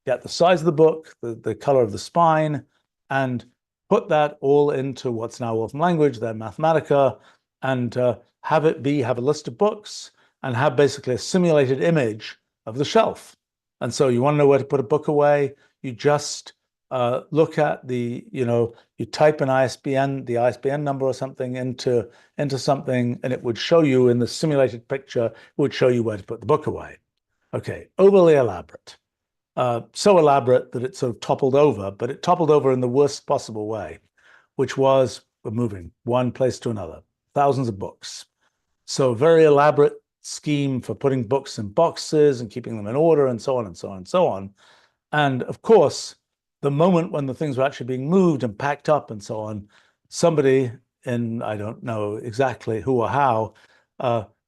get the size of the book, the color of the spine, and put that all into what's now Wolfram language, then Mathematica, and have a list of books and have basically a simulated image of the shelf. And so you want to know where to put a book away, you just look at you type an ISBN, the ISBN number or something into something, and it would show you in the simulated picture, it would show you where to put the book away. Okay, overly elaborate. So elaborate that it sort of toppled over, but it toppled over in the worst possible way, which was we're moving one place to another, thousands of books. So very elaborate scheme for putting books in boxes and keeping them in order and so on and so on and so on. And of course, the moment when the things were actually being moved and packed up and so on, somebody I don't know exactly who or how,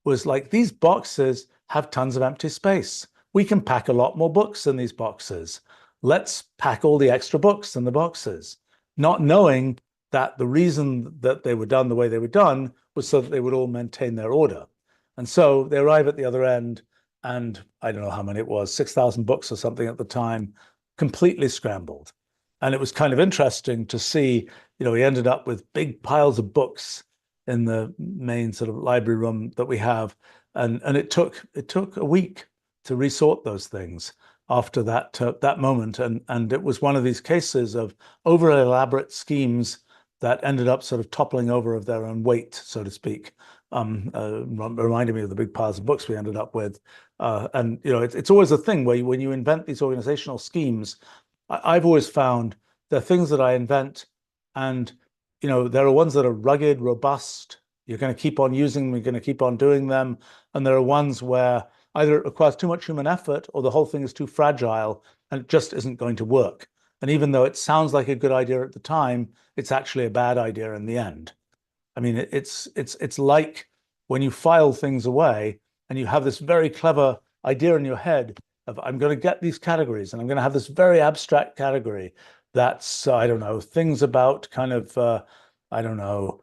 was like, these boxes have tons of empty space. We can pack a lot more books in these boxes. Let's pack all the extra books in the boxes, not knowing that the reason that they were done the way they were done was so that they would all maintain their order. And so they arrive at the other end, and I don't know how many it was, 6,000 books or something at the time. completely scrambled. And it was kind of interesting to see, we ended up with big piles of books in the main sort of library room that we have. And it took a week to resort those things after that moment. And it was one of these cases of over elaborate schemes that ended up sort of toppling over of their own weight, so to speak. Reminded me of the big piles of books we ended up with. And it's always a thing where when you invent these organizational schemes, I've always found there are things that I invent, and there are ones that are rugged, robust. You're going to keep on using them, you're going to keep on doing them, and there are ones where either it requires too much human effort or the whole thing is too fragile and it just isn't going to work. And even though it sounds like a good idea at the time, it's actually a bad idea in the end. I mean, it's like when you file things away and you have this very clever idea in your head of I'm going to get these categories and I'm going to have this very abstract category that's I don't know, things about kind of I don't know,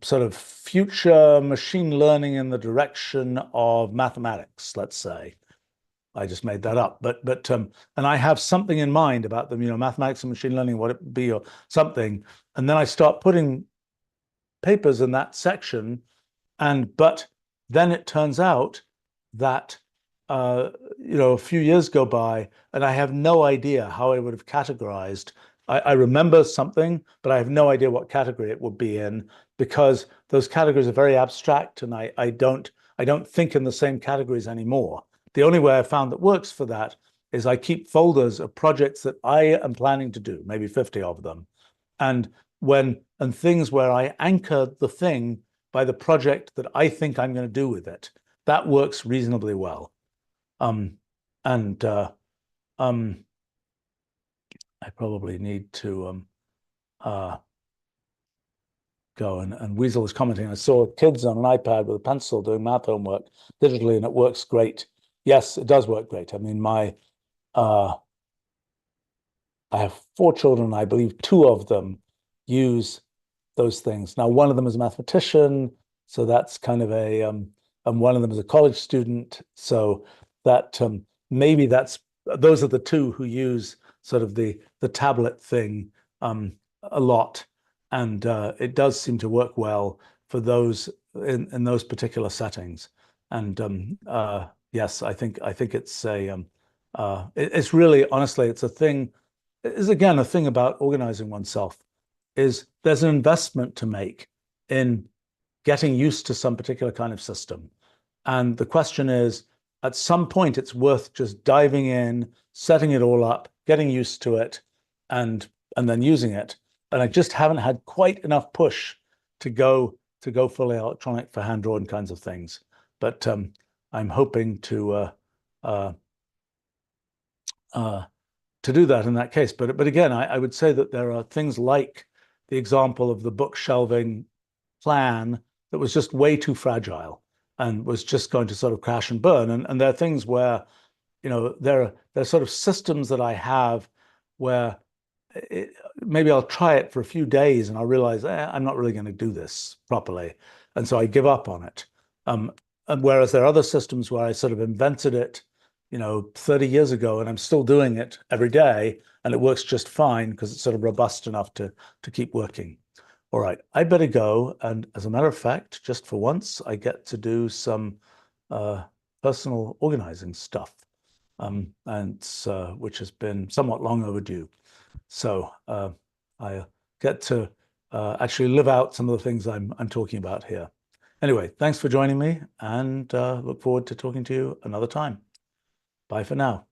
sort of future machine learning in the direction of mathematics, let's say. I just made that up, but and I have something in mind about them, mathematics and machine learning, what it would be or something, and then I start putting papers in that section, but then it turns out that a few years go by and I have no idea how I would have categorized. I remember something, but I have no idea what category it would be in because those categories are very abstract and I don't think in the same categories anymore. The only way I found that works for that is I keep folders of projects that I am planning to do, maybe 50 of them. And things where I anchor the thing by the project that I think I'm going to do with it. That works reasonably well. And I probably need to go. And Weasel was commenting, I saw kids on an iPad with a pencil doing math homework digitally, and it works great. Yes, it does work great. I mean, I have 4 children. I believe 2 of them use those things. Now, one of them is a mathematician, so that's kind of and one of them is a college student. So that maybe those are the 2 who use sort of the tablet thing a lot, and it does seem to work well for those in those particular settings. And yes, I think it's it's really honestly it's a thing. Is again a thing about organizing oneself is there's an investment to make in getting used to some particular kind of system. And the question is, at some point, it's worth just diving in, setting it all up, getting used to it, and then using it. And I just haven't had quite enough push to go fully electronic for hand-drawn kinds of things. But I'm hoping to do that in that case. But again, I would say that there are things like the example of the book shelving plan that was just way too fragile and was just going to sort of crash and burn. And there are things where, there are sort of systems that I have where maybe I'll try it for a few days and I'll realize I'm not really going to do this properly. And so I give up on it. And whereas there are other systems where I sort of invented it 30 years ago, and I'm still doing it every day, and it works just fine because it's sort of robust enough to keep working. All right, I better go. And as a matter of fact, just for once, I get to do some personal organizing stuff, and which has been somewhat long overdue. So I get to actually live out some of the things I'm talking about here. Anyway, thanks for joining me, and look forward to talking to you another time. Bye for now.